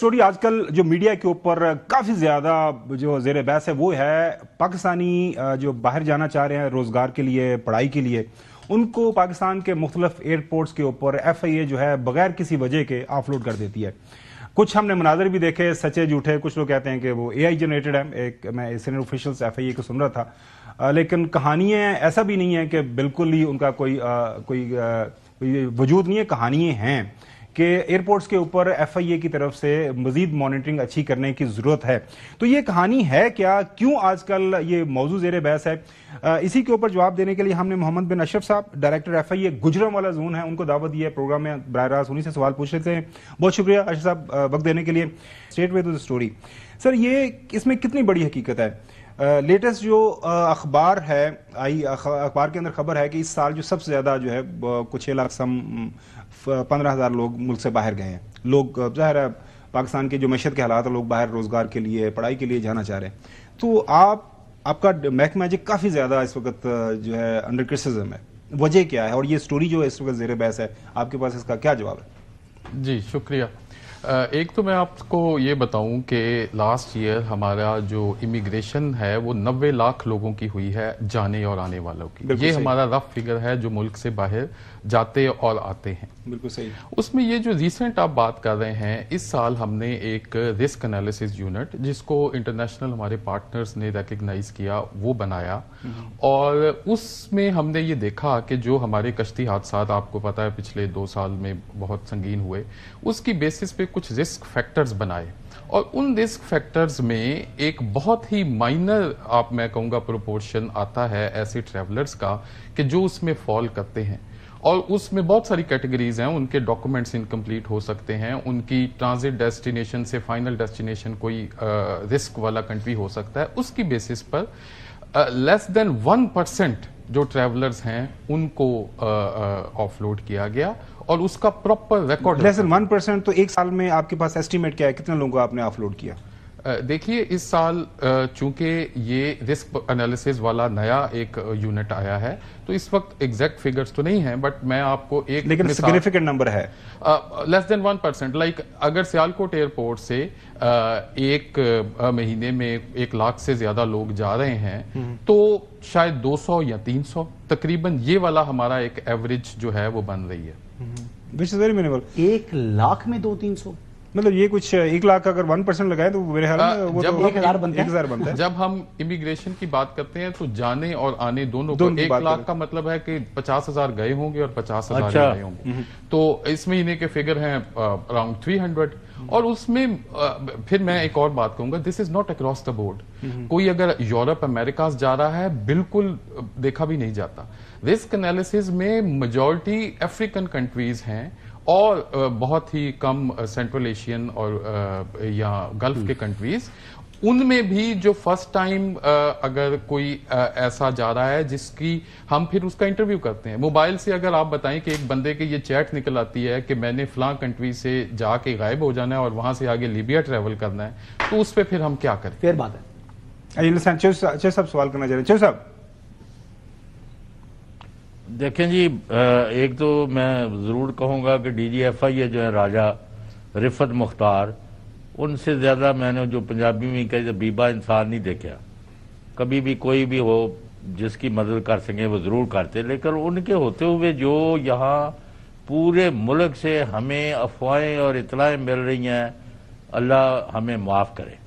Story आजकल जो media के ऊपर काफी ज्यादा जो जेर बहस है वो है पाकिस्तानी जो बाहर जाना चाह रहे हैं रोजगार के लिए, पढ़ाई के लिए, उनको पाकिस्तान के मुख्तलिफ एयरपोर्ट्स के ऊपर FIA जो है बगैर किसी वजह के ऑफलोड कर देती है। कुछ हमने मनाजर भी देखे, सच्चे झूठे। कुछ लोग कहते हैं कि वो AI जनरेटेड है। मैं सीनियर ऑफिशियल से FIA को सुन रहा था, लेकिन कहानियां ऐसा भी नहीं है कि बिल्कुल ही उनका कोई वजूद नहीं है। कहानियां हैं कि एयरपोर्ट्स के ऊपर FIA की तरफ से मजीद मॉनिटरिंग अच्छी करने की जरूरत है। तो ये कहानी है क्या, क्यों आजकल ये मौजू ज़ेर बहस है? इसी के ऊपर जवाब देने के लिए हमने मोहम्मद बिन अशरफ साहब, डायरेक्टर FIA गुजरांवाला जोन है, उनको दावत दी है प्रोग्राम में। बराह रास्त उन्हीं से सवाल पूछ लेते हैं। बहुत शुक्रिया अशरफ साहब वक्त देने के लिए। Straight way to the story. Sir, ये इसमें कितनी बड़ी हकीकत है? लेटेस्ट जो अखबार है अखबार के अंदर खबर है कि इस साल जो सबसे ज्यादा जो है कुछ 6 लाख 15,000 लोग मुल्क से बाहर गए हैं। लोग ज़ाहिर है पाकिस्तान के जो मैशत के हालात है, लोग बाहर रोजगार के लिए, पढ़ाई के लिए जाना चाह रहे हैं। तो आपका महकमा जी काफ़ी ज़्यादा इस वक्त जो है अंडर क्रिटिसिज्म है। वजह क्या है और ये स्टोरी जो इस वक्त ज़ेर बहस है, आपके पास इसका क्या जवाब है? जी शुक्रिया। एक तो मैं आपको ये बताऊं कि लास्ट ईयर हमारा जो इमिग्रेशन है वो 90 लाख लोगों की हुई है, जाने और आने वालों की। ये हमारा रफ फिगर है जो मुल्क से बाहर जाते और आते हैं। बिल्कुल सही। उसमें ये जो रिसेंट आप बात कर रहे हैं, इस साल हमने एक रिस्क एनालिसिस यूनिट जिसको इंटरनेशनल हमारे पार्टनर्स ने रिकग्नाइज किया वो बनाया, और उसमें हमने ये देखा कि जो हमारे कश्ती हादसात आपको पता है पिछले 2 साल में बहुत संगीन हुए, उसकी बेसिस पे कुछ रिस्क फैक्टर्स बनाए, और उन रिस्क फैक्टर्स में एक बहुत ही माइनर मैं कहूँगा प्रोपोर्शन आता है ऐसे ट्रैवलर्स का कि जो उसमें फॉल करते हैं। और उसमें बहुत सारी कैटेगरीज हैं। उनके डॉक्यूमेंट्स इनकम्प्लीट हो सकते हैं, उनकी ट्रांजिट डेस्टिनेशन से फाइनल डेस्टिनेशन कोई रिस्क वाला कंट्री हो सकता है। उसकी बेसिस पर लेस देन 1% जो ट्रैवलर्स हैं उनको ऑफलोड किया गया, और उसका प्रॉपर रिकॉर्ड। Less than 1%? तो एक साल में आपके पास एस्टीमेट क्या है, कितने लोगों को आपने ऑफलोड किया? देखिए, इस साल चूंकि ये रिस्क एनालिसिस वाला नया एक यूनिट आया है, तो इस वक्त एग्जैक्ट फिगर्स तो नहीं है, बट मैं आपको एक लेकिन सिग्निफिकेंट नंबर है। Less than 1%। लाइक अगर सियालकोट एयरपोर्ट से एक महीने में 1 लाख से ज्यादा लोग जा रहे हैं, तो शायद 200 या 300 तकरीबन ये वाला हमारा एक एवरेज जो है वो बन रही है। Which is very minimal. 1 lakh में 200-300, मतलब ये कुछ 1 लाख अगर 1% लगाए तो मेरे ख्याल में वो जब 1,000 बनता है। जब हम इमिग्रेशन की बात करते हैं तो जाने और आने दोनों को 1 लाख का मतलब है कि 50,000 गए होंगे और 50,000 गए होंगे। तो इस महीने के फिगर हैं अराउंड 300। और उसमें फिर मैं एक और बात कहूंगा, this is not across the board. कोई अगर यूरोप अमेरिका जा रहा है, बिल्कुल देखा भी नहीं जाता। रिस्क एनालिसिस में मेजॉरिटी अफ्रीकन कंट्रीज हैं और बहुत ही कम सेंट्रल एशियन और या गल्फ के कंट्रीज। उनमें भी जो फर्स्ट टाइम अगर कोई ऐसा जा रहा है जिसकी हम फिर उसका इंटरव्यू करते हैं मोबाइल से। अगर आप बताएं कि एक बंदे के ये चैट निकल आती है कि मैंने फलां कंट्री से जाके गायब हो जाना है और वहां से आगे लीबिया ट्रेवल करना है, तो उस पर फिर हम क्या करें? फिर बात है। सब सवाल करना चाह रहे हैं। साहब देखें जी, एक तो मैं ज़रूर कहूँगा कि DG FIA जो है राजा रिफत मुख्तार, उनसे ज़्यादा मैंने जो पंजाबी में कही बीबा इंसान नहीं देखा। कभी भी कोई भी हो जिसकी मदद कर सकें वो ज़रूर करते, लेकिन उनके होते हुए जो यहाँ पूरे मुल्क से हमें अफवाहें और इतलाएँ मिल रही हैं, अल्लाह हमें माफ़ करे।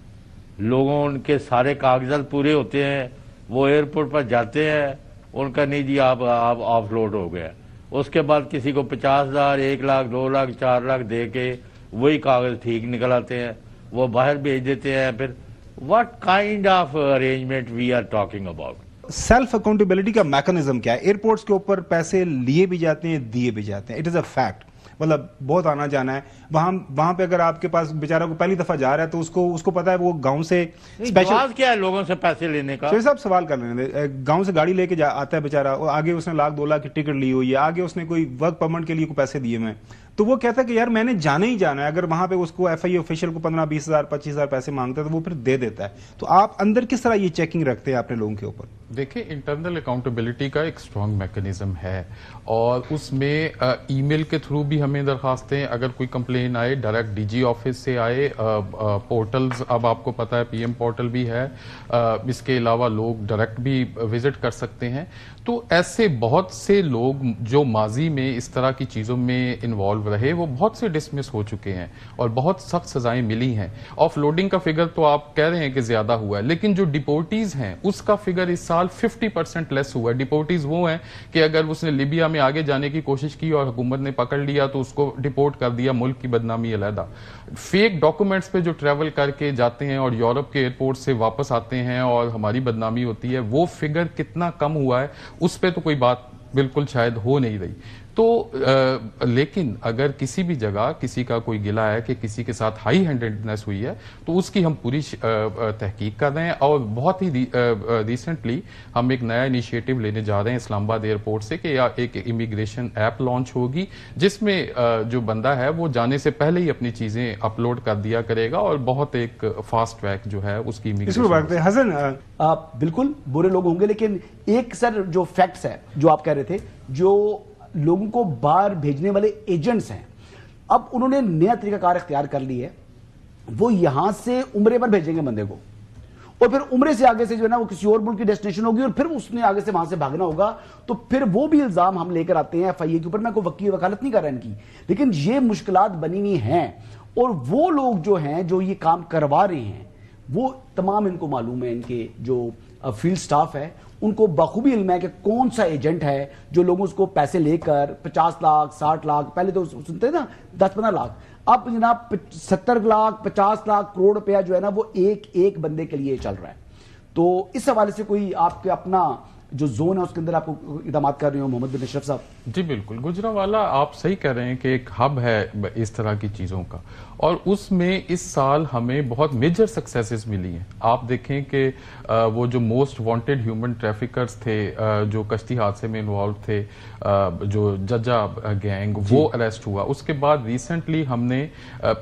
लोगों उनके सारे कागजात पूरे होते हैं, वो एयरपोर्ट पर जाते हैं, उनका नहीं जी आप ऑफलोड हो गया। उसके बाद किसी को 50,000, 1 लाख, 2 लाख, 4 लाख दे के वही कागज ठीक निकल आते हैं, वो बाहर भेज देते हैं। फिर what kind of arrangement we are talking about? Self accountability का मैकेनिज्म क्या है? एयरपोर्ट्स के ऊपर पैसे लिए भी जाते हैं, दिए भी जाते हैं। It is a fact. मतलब बहुत आना जाना है वहां पे। अगर आपके पास बेचारा को पहली दफा जा रहा है तो उसको पता है वो गांव से स्पेशल क्या है लोगों से पैसे लेने का। साहब सवाल कर रहे हैं, गांव से गाड़ी लेके आता है बेचारा, और आगे उसने 1 लाख 2 लाख की टिकट ली हुई है, आगे उसने कोई वर्क परमिट के लिए कोई पैसे दिए हुए, तो वो कहता है कि यार मैंने जाना ही जाना है। अगर वहां पे उसको FIA ऑफिशियल को 15-20 हज़ार 25 हज़ार पैसे मांगता है तो वो फिर दे देता है। तो आप अंदर किस तरह ये चेकिंग रखते हैं अपने लोगों के ऊपर? دیکھیں انٹرنل اکاؤنٹیبلٹی کا ایک اسٹرانگ میکنزم ہے اور اس میں ای میل کے تھرو بھی ہمیں درخواستیں اگر کوئی کمپلین آئے ڈائریکٹ ڈی جی آفس سے آئے, پورٹلز اب آپ کو پتا ہے پی ایم پورٹل بھی ہے, اس کے علاوہ لوگ ڈائریکٹ بھی وزٹ کر سکتے ہیں. تو ایسے بہت سے لوگ جو ماضی میں اس طرح کی چیزوں میں انوالو رہے وہ بہت سے ڈسمس ہو چکے ہیں اور بہت سخت سزائیں ملی ہیں. آف لوڈنگ کا فگر تو آپ کہہ رہے ہیں کہ زیادہ ہوا ہے, لیکن جو ڈیپورٹیز ہیں اس کا فگر اس سال 50% لیس ہوا ہے. ڈیپورٹیز وہ ہیں کہ اگر اس نے لیبیا میں آگے جانے کی کوشش کی اور حکومت نے پکڑ لیا تو اس کو ڈیپورٹ کر دیا, ملک کی بدنامی علیحدہ. فیک ڈاکومنٹس پہ جو ٹریول کر کے جاتے ہیں اور یورپ کے ایئرپورٹ سے واپس آتے ہیں اور ہماری بدنامی ہوتی ہے, وہ فگر کتنا کم ہوا ہے اس پہ تو کوئی بات بالکل شاید ہو نہیں رہی. تو لیکن اگر کسی بھی جگہ کسی کا کوئی گلا ہے کہ کسی کے ساتھ ہائی ہینڈڈنس ہوئی ہے تو اس کی ہم پوری تحقیق کر رہے ہیں. اور بہت ہی ریسنٹلی ہم ایک نیا انیشیٹو لینے جا رہے ہیں اسلام آباد ایئرپورٹ سے کہ ایک امیگریشن ایپ لانچ ہوگی جس میں جو بندہ ہے وہ جانے سے پہلے ہی اپنی چیزیں اپلوڈ کر دیا کرے گا اور بہت ایک فاسٹ ٹریک جو ہے اس کی امیگریشن. حسن بالکل برے لوگ ہوں گے, لیکن ایک سر جو فیکٹس ہے جو آپ کہہ رہے تھے, جو لوگوں کو باہر بھیجنے والے ایجنٹس ہیں, اب انہوں نے نیا طریقہ کار اختیار کر لی ہے. وہ یہاں سے عمرے پر بھیجیں گے بندے کو اور پھر عمرے سے آگے سے جو ہے نا وہ کسی اور ملک کی ڈیسٹینیشن ہوگی اور پھر اس نے آگے سے وہاں سے بھاگنا ہوگا. تو پھر وہ بھی الزام ہم لے کر آتے ہیں ایف آئی اے کے اوپر. میں کوئی وکیل وکالت نہیں کر رہا ان کی, لیکن یہ مشکلات بنی ہوئی ہیں اور وہ لوگ جو ہیں جو یہ کام کروا رہے ہیں وہ تمام ان کو معلوم ہے, ان کے جو فیلڈ سٹاف ہے ان کو بخوبی علم ہے کہ کون سا ایجنٹ ہے جو لوگوں کو پیسے لے کر 50 لاکھ 60 لاکھ, پہلے تو سنتے نا 10-15 لاکھ, اب جناب 70 لاکھ 50 لاکھ کروڑ روپیہ جو ہے نا وہ ایک بندے کے لیے چل رہا ہے. تو اس حوالے سے کوئی آپ کے اپنا جو زون ہے اس کے اندر آپ کو اقدامات کر رہے ہو محمد بن اشرف صاحب؟ جی بالکل, گجرانوالہ آپ صحیح کہہ رہے ہیں کہ ایک ہب ہے اس طرح کی چیزوں کا اور اس میں اس سال ہمیں بہت میجر سکسیسز ملی ہیں. آپ دیکھیں کہ وہ جو موسٹ وانٹڈ ہیومن ٹریفکرز تھے جو کشتی حادثے میں انوالو تھے, جو ججا گینگ, وہ اریسٹ ہوا. اس کے بعد ریسنٹلی ہم نے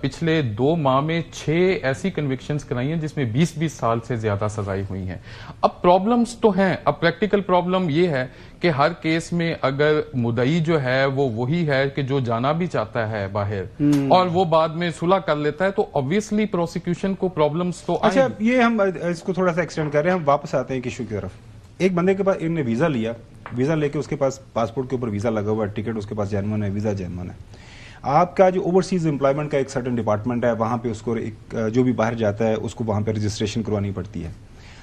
پچھلے 2 ماہ میں 6 ایسی کنوکشنز کرائی ہیں جس میں 20 سال سے زیادہ سزائیں ہوئی ہیں. اب پرابلمز تو ہیں, اب پریکٹیکل پرابلم یہ ہے کہ ہر کیس میں اگر مدعی جو ہے وہ وہی ہے کہ جو جانا بھی چاہتا ہے باہر اور وہ بعد میں صلح کر لیتا ہے تو obviously پروسیکیوشن کو پرابلمز تو آئیں. اچھا, یہ ہم اس کو تھوڑا سا ایکسٹینڈ کر رہے ہیں, ہم واپس آتے ہیں ایک ایشو کی طرف. ایک بندے کے پاس انہوں نے ویزا لیا, ویزا لے کے اس کے پاس پاسپورٹ کے اوپر ویزا لگا ہوا ہے, ٹکٹ اس کے پاس جینون ہے, ویزا جینون ہے. آپ کا جو اوورسیز امپلائمنٹ کا ایک سرٹن ڈپارٹمنٹ ہے, وہاں پہ اس کو جو بھی باہر جاتا ہے اس کو وہاں پہ رجسٹریشن کروانی پڑتی ہے.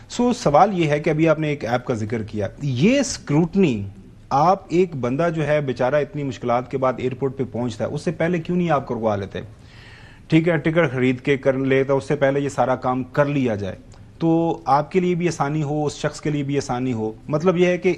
سو سوال یہ ہے کہ ابھی آپ نے ایک ایپ کا ذکر کیا, یہ اسکروٹنی آپ ایک بندہ جو ہے بیچارہ اتنی مشکلات کے بعد ایئرپورٹ پہ پہنچتا ہے اس سے پہلے کیوں نہیں آپ کروا لیتے؟ ٹھیک ہے ٹکٹ خرید کے کر لیتا, اس سے پہلے یہ سارا کام کر لیا جائے تو آپ کے لیے بھی آسانی ہو, اس شخص کے لیے بھی آسانی ہو. مطلب یہ ہے کہ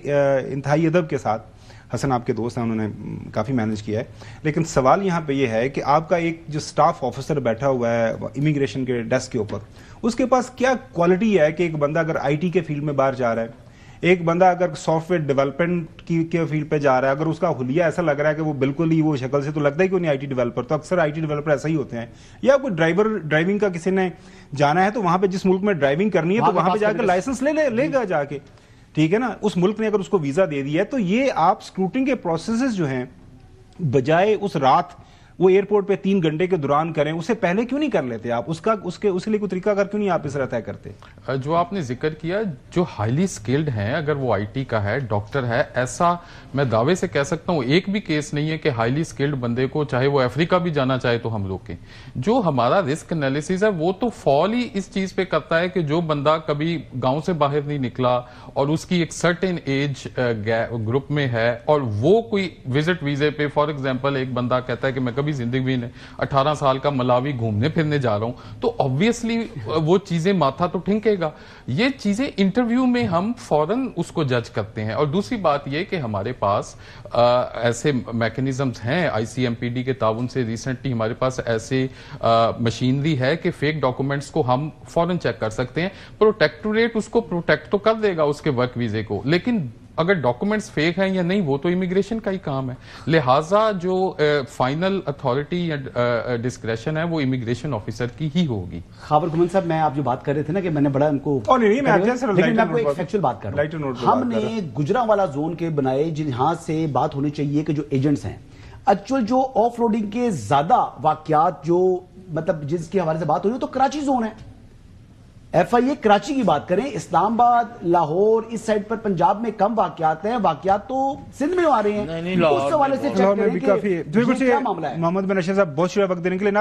انتہائی ادب کے ساتھ, حسن آپ کے دوست ہیں انہوں نے کافی مینج کیا ہے, لیکن سوال یہاں پہ یہ ہے کہ آپ کا ایک جو سٹاف آفیسر بیٹھا ہوا ہے امیگریشن کے ڈیسک کے اوپر, اس کے پاس کیا کوالٹی ہے کہ ایک بندہ اگر آئی ٹی کے فیلڈ میں باہر جا رہا ہے, ایک بندہ اگر سافٹ ویئر ڈیولپمنٹ کے فیلڈ پہ جا رہا ہے, اگر اس کا حلیہ ایسا لگ رہا ہے کہ وہ بالکل ہی وہ شکل سے تو لگتا ہے کہ وہ نہیں آئی ٹی ڈیولپر, تو اکثر آئی ٹی ڈیولپر ایسا ہی ہوتے ہیں. یا کوئی ڈرائیونگ کا کسی نے جانا ہے تو وہاں پہ جس ملک میں ڈرائیونگ کرنی ہے تو وہاں پہ جا کے لائسنس لے گا جا کے, ٹھیک ہے نا, اس ملک نے اگر اس کو ویزا دے دیا ہے. تو یہ آپ اسکروٹنگ کے پروسیسز جو ہیں بجائے اس رات وہ ایئرپورٹ پہ 3 گھنٹے کے دوران کریں, اسے پہلے کیوں نہیں کر لیتے آپ؟ اس کے لیے کوئی طریقہ کار کیوں نہیں آپ اس طرح طے کرتے؟ جو آپ نے ذکر کیا, جو ہائیلی سکلڈ ہیں, اگر وہ آئی ٹی کا ہے, ڈاکٹر ہے, ایسا میں دعوے سے کہہ سکتا ہوں ایک بھی کیس نہیں ہے کہ ہائیلی سکلڈ بندے کو چاہے وہ افریقہ بھی جانا چاہے تو ہم روکیں. جو ہمارا رسک انالیسز ہے وہ تو فال ہی اس چیز پہ کرتا ہے کہ جو بندہ کبھی گاؤں سے باہر نہیں نکلا اور اس کی ایک سرٹن ایج گروپ میں ہے اور وہ کوئی وزٹ ویزے پہ, فار ایگزامپل ایک بندہ کہتا ہے کہ میں کبھی زندگی میں 18 سال کا ملاوی گھومنے پھرنے جا رہا ہوں, تو obviously وہ چیزیں ماتھا تو ٹھنکے گا. یہ چیزیں انٹرویو میں ہم فوراً اس کو جج کرتے ہیں. اور دوسری بات یہ کہ ہمارے پاس ایسے میکنزمز ہیں, آئی سی ایم پی ڈی کے تعاون سے ریسنٹلی ہمارے پاس ایسے مشینری ہے کہ فیک ڈاکومنٹس کو ہم فوراً چیک کر سکتے ہیں. پروٹیکٹوریٹ اس کو پروٹیکٹ تو کر دے گا اس کے ورک ویزے کو, لیکن अगर डॉक्यूमेंट्स फेक हैं या नहीं वो तो इमिग्रेशन का ही काम है, लिहाजा जो फाइनल अथॉरिटी या डिस्क्रेशन है वो इमिग्रेशन ऑफिसर की ही होगी। खाबर घुमन साहब, मैं आप जो बात कर रहे थे ना कि मैंने बड़ा उनको नहीं, मैं लेकिन मैं आपको एक फैक्चुअल बात कर लाइटर रहा नोट हूं। हमने गुजरांवाला जोन के बनाए जहां से बात होनी चाहिए कि जो एजेंट्स हैं, एक्चुअल जो ऑफ रोडिंग के ज्यादा वाकयात जो मतलब जिसके हवाले से बात हो रही है तो कराची जोन है। FIA कराची की बात करें, इस्लामाबाद, लाहौर, इस साइड पर पंजाब में कम वाकयात हैं, वाकयात तो सिंध में आ रहे हैं। नहीं, लाहौर उस हवाले से चेक करें कि काफी ये क्या मामला है। मोहम्मद बिन रशीद साहब बहुत शुक्रिया वक्त देने के लिए।